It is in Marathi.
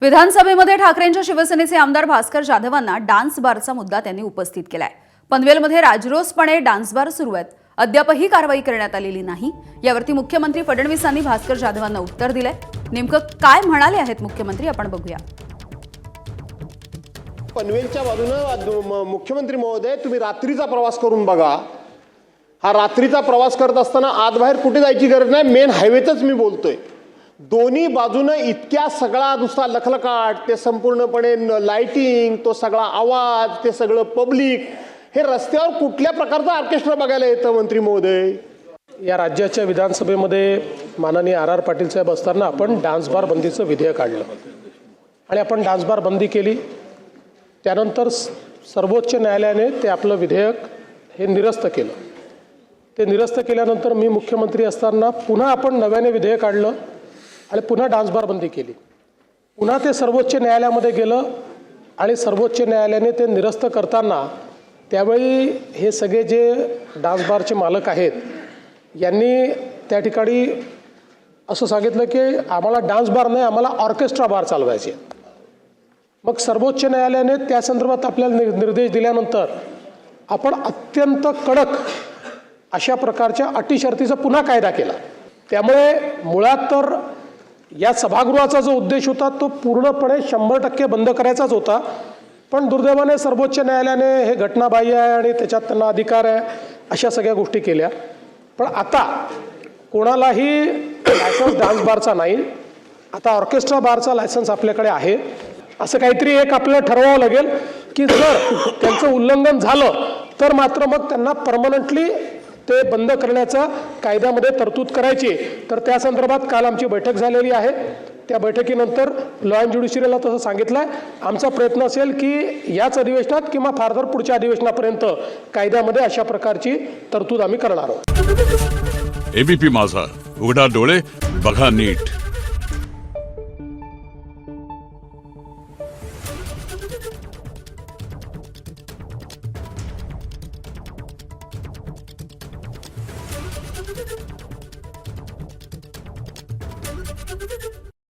विधानसभेमध्ये ठाकरेंच्या शिवसेनेचे आमदार भास्कर जाधवांना डान्स बारचा मुद्दा त्यांनी उपस्थित केलाय। पनवेलमध्ये राजरोसपणे डान्स बार सुरू आहेत। अद्यापही कारवाई करण्यात आलेली नाही। यावरती मुख्यमंत्री फडणवीसांनी भास्कर जाधवांना उत्तर दिलंय। नेमकं काय म्हणाले आहेत मुख्यमंत्री आपण बघूया। पनवेलच्या बाजूने मुख्यमंत्री महोदय तुम्ही रात्रीचा प्रवास करून बघा। हा रात्रीचा प्रवास करत असताना आत बाहेर कुठे जायची गरज नाही, मेन हायवेतच मी बोलतोय। दोन्ही बाजूने इतक्या सगळा नुसता लखलखाट, ते संपूर्णपणे लाइटिंग, तो सगळा आवाज, ते सगळं पब्लिक, हे रस्त्यावर कुठल्या प्रकारचा ऑर्केस्ट्रा बघायला येतं मंत्री महोदय? या राज्याच्या विधानसभेमध्ये माननीय आर पाटील साहेब असताना आपण डान्स बार बंदीचं विधेयक काढलं आणि आपण डान्स बार बंदी केली। त्यानंतर सर्वोच्च न्यायालयाने ते आपलं विधेयक हे निरस्त केलं। ते निरस्त केल्यानंतर मी मुख्यमंत्री असताना पुन्हा आपण नव्याने विधेयक काढलं आणि पुन्हा डान्स बार बंदी केली। पुन्हा ते सर्वोच्च न्यायालयामध्ये गेलं आणि सर्वोच्च न्यायालयाने ते निरस्त करताना त्यावेळी हे सगळे जे डान्स बारचे मालक आहेत यांनी त्या ठिकाणी असं सांगितलं की आम्हाला डान्स बार नाही, आम्हाला ऑर्केस्ट्रा बार चालवायचे। मग सर्वोच्च न्यायालयाने त्या संदर्भात आपल्याला निर्देश दिल्यानंतर आपण अत्यंत कडक अशा प्रकारच्या अटी शर्तीचा पुन्हा कायदा केला। त्यामुळे मुळात तर या सभागृहाचा जो उद्देश होता तो पूर्णपणे 100% बंद करायचाच होता, पण दुर्दैवाने सर्वोच्च न्यायालयाने हे घटनाबाह्य आहे आणि त्याच्यात त्यांना अधिकार आहे अशा सगळ्या गोष्टी केल्या। पण आता कोणालाही लायसन्स डान्स बारचा नाही, आता ऑर्केस्ट्रा बारचा लायसन्स आपल्याकडे आहे। असं काहीतरी एक आपल्याला ठरवावं लागेल की जर त्यांचं उल्लंघन झालं तर मात्र मग त्यांना परमनंटली ते बंद करण्याचा कायद्यामध्ये तरतूद करायची। तर त्या संदर्भात काल आमची बैठक झालेली आहे। त्या बैठकीनंतर लॉ अँड ज्युडिशियरीला तसं सांगितलंय, आमचा प्रयत्न असेल की याच अधिवेशनात किंवा फार पुढच्या अधिवेशनापर्यंत कायद्यामध्ये अशा प्रकारची तरतूद आम्ही करणार आहोत। एबीपी माझा, उघडा डोळे बघा नीट।